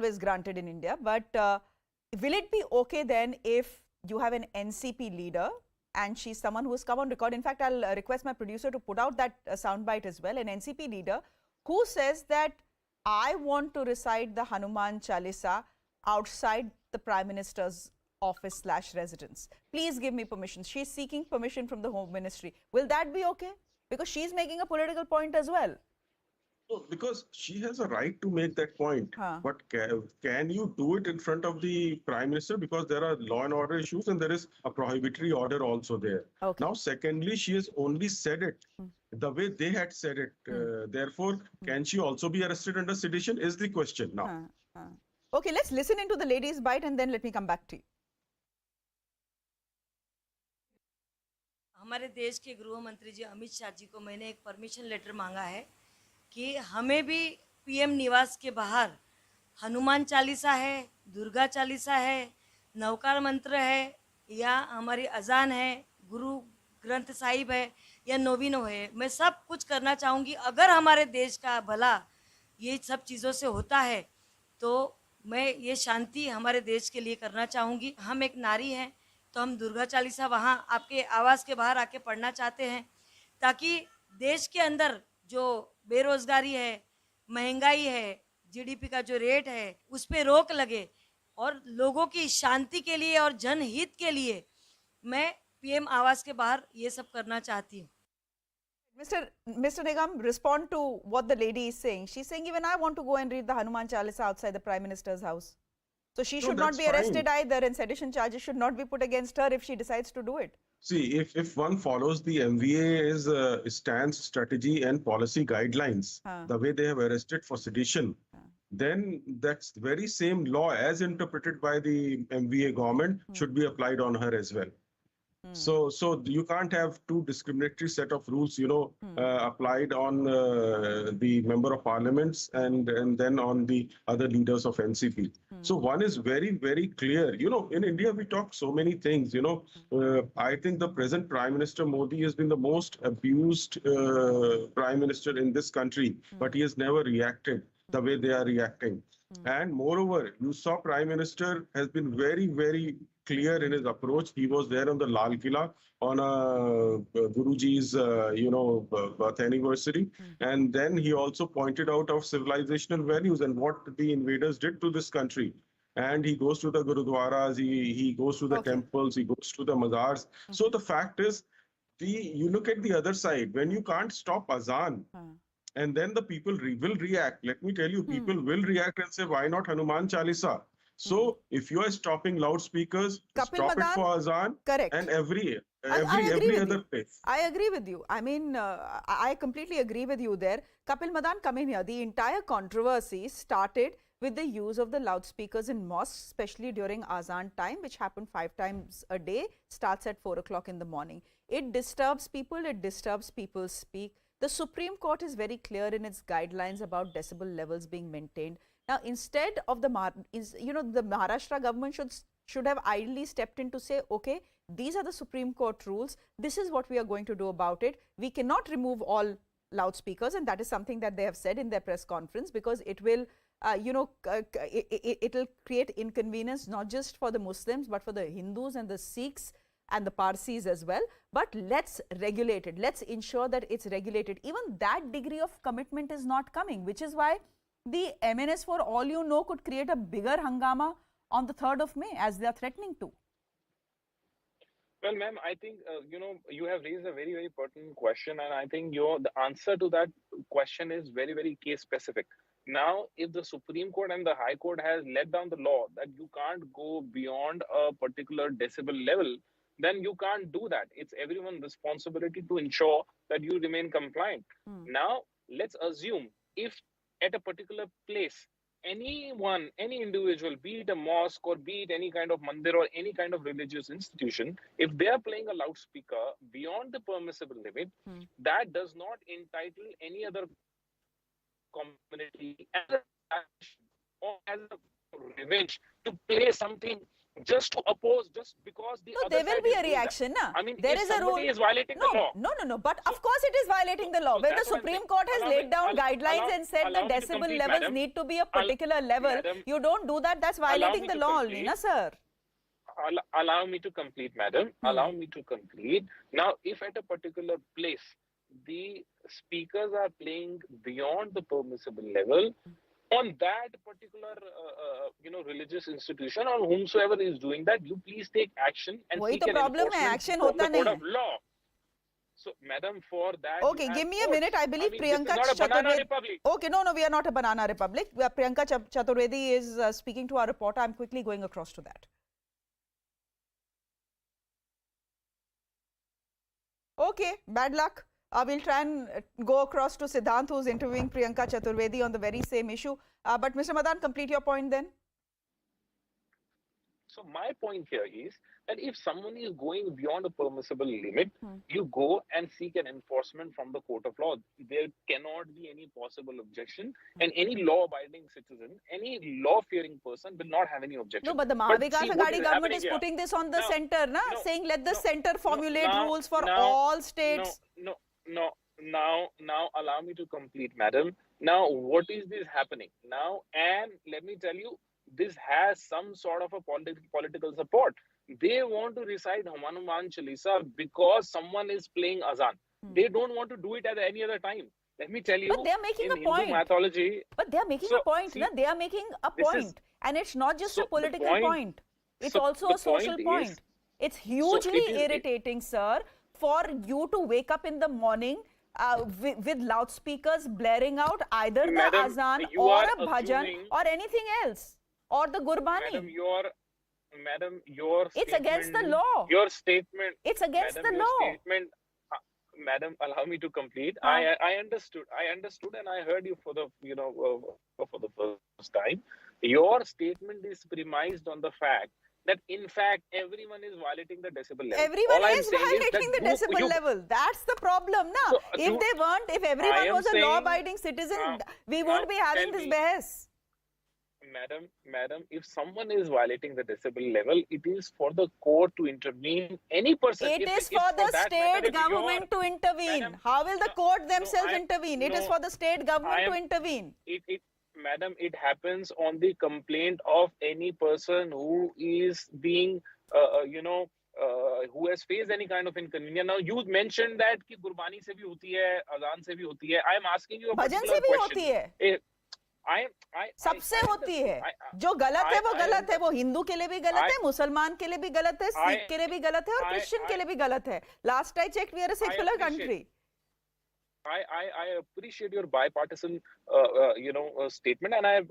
is granted in India. But will it be okay then if you have an NCP leader and she's someone who's come on record? In fact, I'll request my producer to put out that soundbite as well. An NCP leader who says that I want to recite the Hanuman Chalisa outside the Prime Minister's office / residence. Please give me permission. She's seeking permission from the Home Ministry. Will that be okay? Because she's making a political point as well. No, because she has a right to make that point. But can you do it in front of the Prime Minister? Because there are law and order issues and there is a prohibitory order also there. Okay. Now, secondly, she has only said it the way they had said it. Therefore, can she also be arrested under sedition is the question now. Okay, let's listen into the lady's bite and then let me come back to you. हमारे देश के गृह मंत्री जी अमित शाह जी को मैंने एक permission letter मांगा है कि हमें भी पीएम निवास के बाहर हनुमान चालीसा है, दुर्गा चालीसा है, नवकार मंत्र है या हमारी अजान है, गुरु ग्रंथ साहिब है या नोविनो है, मैं सब कुछ करना चाहूँगी। अगर हमारे देश का भला ये सब चीज़ों से होता है तो मैं ये शांति हमारे देश के लिए करना चाहूँगी। हम एक नारी हैं तो हम दुर्गा चालीसा वहाँ आपके आवास के बाहर आके पढ़ना चाहते हैं ताकि देश के अंदर जो बेरोजगारी है, महंगाई है, जीडीपी का जो रेट है उस पे रोक लगे और लोगों की शांति के लिए और जनहित के लिए मैं पीएम आवास के बाहर ये सब करना चाहती हूँ। Mr. Nigam, respond to what the lady is saying. She's saying even I want to go and read the Hanuman Chalisa outside the Prime Minister's house. So she should not be arrested either, and sedition charges should not be put against her if she decides to do it. See, if one follows the MVA's stance, strategy and policy guidelines, the way they have arrested for sedition, then that's the very same law as interpreted by the MVA government should be applied on her as well. So you can't have two discriminatory set of rules, applied on the member of parliaments and then on the other leaders of NCP. So one is very, very clear. In India, we talk so many things, I think the present Prime Minister Modi has been the most abused Prime Minister in this country, but he has never reacted the way they are reacting. And moreover, you saw Prime Minister has been very, very clear in his approach. He was there on the Lal Killa on Guruji's, birth anniversary. And then he also pointed out of civilizational values and what the invaders did to this country. And he goes to the Gurudwaras, he goes to the temples, he goes to the mazars. So the fact is, you look at the other side, when you can't stop Azan, and then the people will react. Let me tell you, people will react and say, why not Hanuman Chalisa? So if you are stopping loudspeakers, stop it for Azan and every other place. I agree with you. I mean, I completely agree with you there. Kapil Madan, come in here. The entire controversy started with the use of the loudspeakers in mosques, especially during Azan time, which happened 5 times a day, starts at 4 o'clock in the morning. It disturbs people, it disturbs people's speak. The Supreme Court is very clear in its guidelines about decibel levels being maintained. Now, instead of the Maharashtra government should have ideally stepped in to say, okay, these are the Supreme Court rules. This is what we are going to do about it. We cannot remove all loudspeakers, and that is something that they have said in their press conference, because it will, it will create inconvenience not just for the Muslims but for the Hindus and the Sikhs and the Parsis as well. But let's regulate it. Let's ensure that it's regulated. Even that degree of commitment is not coming, which is why the MNS, for all you know, could create a bigger hangama on the 3rd of May as they are threatening to. Well, ma'am, I think, you have raised a very, very pertinent question. And I think the answer to that question is very, very case specific. Now, if the Supreme Court and the High Court has let down the law that you can't go beyond a particular decibel level, then you can't do that. It's everyone's responsibility to ensure that you remain compliant. Now, let's assume if at a particular place, any individual, be it a mosque or be it any kind of mandir or any kind of religious institution, if they are playing a loudspeaker beyond the permissible limit, that does not entitle any other community as a revenge to play something just to oppose, just because the No, other there will side be is a doing that. reaction, na? I mean, There if is a rule. somebody is violating the law, No. But so, of course it is violating the law. When the that's what I'm Supreme saying. Court has laid down guidelines allow, and said the allow me to decibel complete, levels madam. need to be a Al- particular level, madam, you don't do that, that's allow violating me the to law only, na, complete. sir? Allow me to complete, madam. Allow me to complete. Now, if at a particular place the speakers are playing beyond the permissible level, on that particular religious institution or whomsoever is doing that, you please take action and वही seek तो an problem है, enforcement action from होता the court नहीं of है. law. So, madam, for that Okay, you have give me a courts. minute. I believe mean, this is Priyanka not a banana Chaturvedi. republic. Okay, no, we are not a banana republic. Priyanka Chaturvedi is speaking to our reporter. I'm quickly going across to that. Okay, bad luck. We'll try and go across to Siddhant, who's interviewing Priyanka Chaturvedi on the very same issue. But Mr. Madan, complete your point then. So my point here is that if someone is going beyond a permissible limit, you go and seek an enforcement from the court of law. There cannot be any possible objection, and any law-abiding citizen, any law-fearing person will not have any objection. No, but the Mahavikas Aghadi government is here, putting this on the no, center, na? no, saying let the no, center formulate now, rules for now, all states. Now, allow me to complete, madam. Now, what is this happening now? And let me tell you, this has some sort of a political support. They want to recite Hanuman Chalisa because someone is playing azan. They don't want to do it at any other time. Let me tell you. But they are making a Hindu point. mythology. But they are making a point. See, na? They are making a point. And it's not just a political point. It's also a social point. It's hugely irritating, sir, for you to wake up in the morning with loudspeakers blaring out either the azan or a bhajan or anything else. Or the Gurbani. Madam, your it's against the law. Your statement. It's against the law. Statement, madam, allow me to complete. I understood, and I heard you for the for the first time. Your statement is premised on the fact that in fact everyone is violating the decibel level. Everyone is violating the decibel level. That's the problem, na? So, if everyone was a law-abiding citizen, we won't be having this behas. Madam, if someone is violating the decibel level, it is for the court to intervene. Any person. It is for the state government to intervene. Madam, how will the court themselves intervene? It is for the state government to intervene. Madam, it happens on the complaint of any person who is being, who has faced any kind of inconvenience. Now, you mentioned that कि गुरबानी से भी होती है, अजान से भी होती है. I am asking you a particular question. भजन से भी होती है. सबसे होती है. जो गलत है वो गलत है. वो हिंदू के लिए भी गलत है, मुसलमान के लिए भी गलत है, सिख के लिए भी गलत है और क्रिश्चियन के लिए भी गलत है. Last I checked, we are a secular country. I appreciate your bipartisan, statement, and I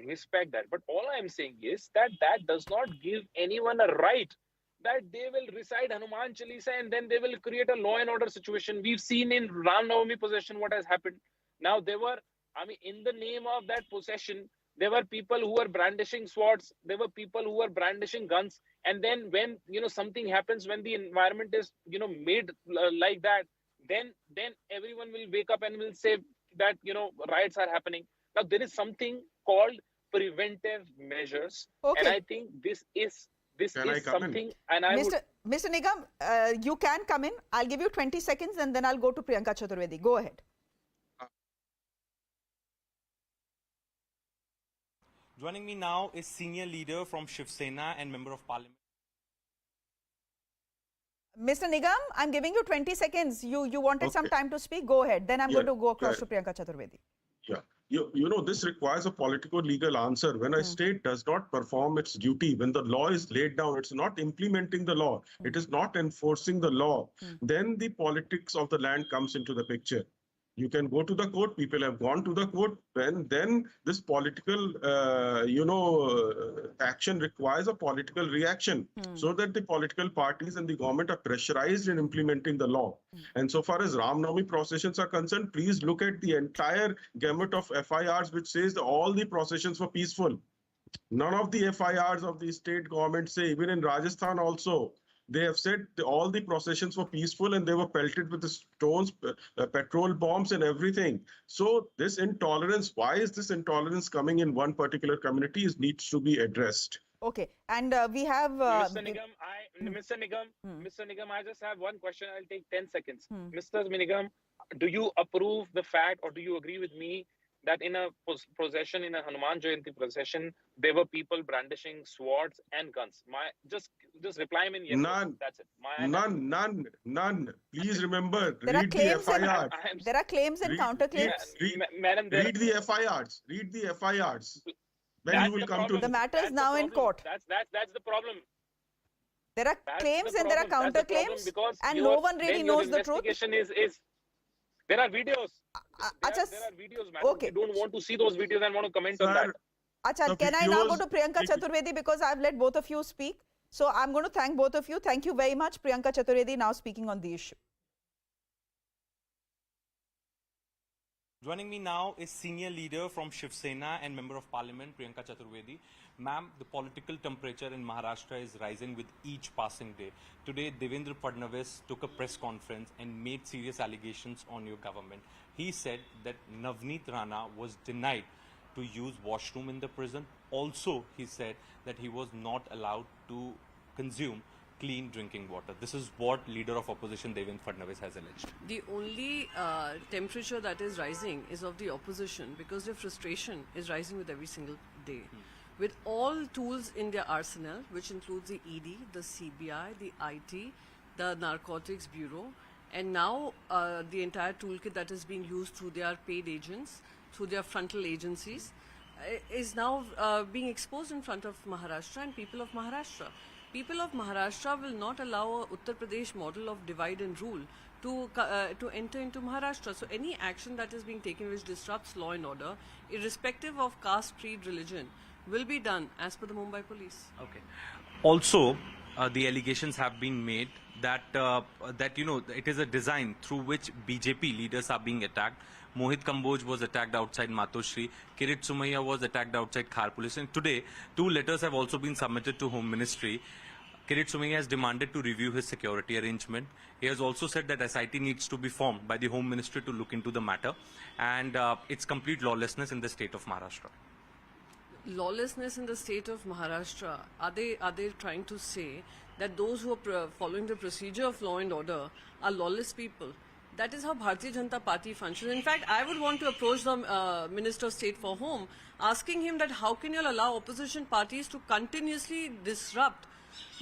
respect that. But all I am saying is that does not give anyone a right that they will recite Hanuman Chalisa and then they will create a law and order situation. We've seen in Ram Navami possession what has happened. Now in the name of that possession, there were people who were brandishing swords. There were people who were brandishing guns. And then when, something happens, when the environment is, made like that, then everyone will wake up and will say that, riots are happening. Now, there is something called preventive measures. Okay. And I think this is something. And Mr. Nigam, you can come in. I'll give you 20 seconds and then I'll go to Priyanka Chaturvedi. Go ahead. Joining me now is senior leader from Shiv Sena and member of parliament. Mr. Nigam, I'm giving you 20 seconds. You wanted some time to speak. Go ahead. Then I'm going to go across to Priyanka Chaturvedi. Yeah. This requires a political legal answer. When a state does not perform its duty, when the law is laid down, it's not implementing the law, it is not enforcing the law, then the politics of the land comes into the picture. You can go to the court. People have gone to the court. Then this political, action requires a political reaction so that the political parties and the government are pressurized in implementing the law. And so far as Ram Navami processions are concerned, please look at the entire gamut of FIRs which says that all the processions were peaceful. None of the FIRs of the state government say, even in Rajasthan also, they have said all the processions were peaceful and they were pelted with the stones, petrol bombs and everything. So this intolerance, why is this intolerance coming in one particular community, needs to be addressed. Okay, and we have Mr. Nigam, I just have one question. I'll take 10 seconds. Mr. Nigam, do you approve the fact or do you agree with me that in a procession, in a Hanuman Jayanti procession, there were people brandishing swords and guns? Just reply me in yes. None. That's it. None. Please remember, there are read the claims FIR. there are claims and counterclaims. Madam, Read the FIRs. Read the FIRs. Then you will come to the matter is now in court. That's the problem. There are claims and there are counterclaims, and no one really knows the truth. There are videos. There are videos, madam. Okay. You don't want to see those videos and want to comment on that. Acha, can I now go to Priyanka Chaturvedi because I've let both of you speak? So I'm going to thank both of you. Thank you very much. Priyanka Chaturvedi now speaking on the issue. Joining me now is senior leader from Shiv Sena and member of parliament, Priyanka Chaturvedi. Ma'am, the political temperature in Maharashtra is rising with each passing day. Today, Devendra Fadnavis took a press conference and made serious allegations on your government. He said that Navneet Rana was denied to use washroom in the prison. Also, he said that he was not allowed to consume clean drinking water. This is what leader of opposition Devendra Fadnavis has alleged. The only temperature that is rising is of the opposition because their frustration is rising with every single day. With all tools in their arsenal, which includes the ED, the CBI, the IT, the Narcotics Bureau, and now the entire toolkit that is being used through their paid agents, through their frontal agencies, is now being exposed in front of Maharashtra and people of Maharashtra. People of Maharashtra will not allow a Uttar Pradesh model of divide and rule to enter into Maharashtra. So any action that is being taken which disrupts law and order, irrespective of caste, creed, religion, will be done as per the Mumbai police. Okay. Also, the allegations have been made that it is a design through which BJP leaders are being attacked. Mohit Kamboj was attacked outside Matoshri. Kirit Sumaiya was attacked outside Khar Police. And today, 2 letters have also been submitted to Home Ministry. Kirit Sumaiya has demanded to review his security arrangement. He has also said that SIT needs to be formed by the Home Ministry to look into the matter. And it's complete lawlessness in the state of Maharashtra. Lawlessness in the state of Maharashtra, are they trying to say that those who are following the procedure of law and order are lawless people? That is how Bharatiya Janata Party functions. In fact, I would want to approach the Minister of State for Home, asking him that how can you allow opposition parties to continuously disrupt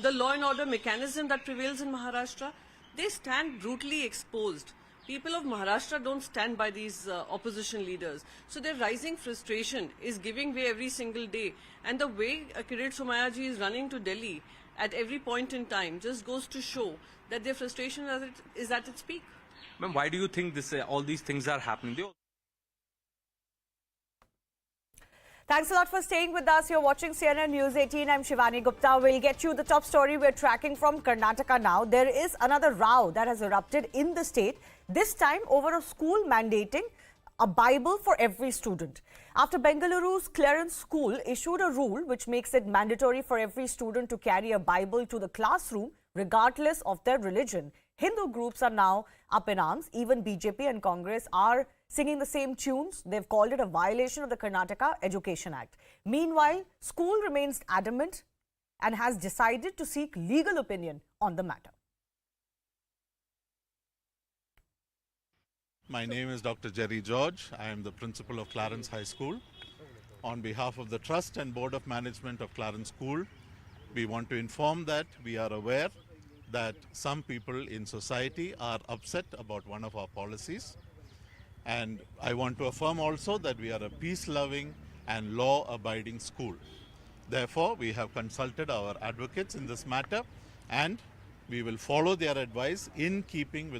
the law and order mechanism that prevails in Maharashtra? They stand brutally exposed. People of Maharashtra don't stand by these opposition leaders. So their rising frustration is giving way every single day. And the way Kirit Sumaiya ji is running to Delhi at every point in time just goes to show that their frustration is at its peak. Ma'am, why do you think all these things are happening? Thanks a lot for staying with us. You're watching CNN News 18. I'm Shivani Gupta. We'll get you the top story we're tracking from Karnataka now. There is another row that has erupted in the state, this time over a school mandating a Bible for every student. After Bengaluru's Clarence School issued a rule which makes it mandatory for every student to carry a Bible to the classroom regardless of their religion, Hindu groups are now up in arms. Even BJP and Congress are singing the same tunes. They've called it a violation of the Karnataka Education Act. Meanwhile, school remains adamant and has decided to seek legal opinion on the matter. My name is Dr. Jerry George. I am the principal of Clarence High School. On behalf of the Trust and Board of Management of Clarence School, we want to inform that we are aware that some people in society are upset about one of our policies. And I want to affirm also that we are a peace-loving and law-abiding school. Therefore, we have consulted our advocates in this matter and we will follow their advice in keeping with the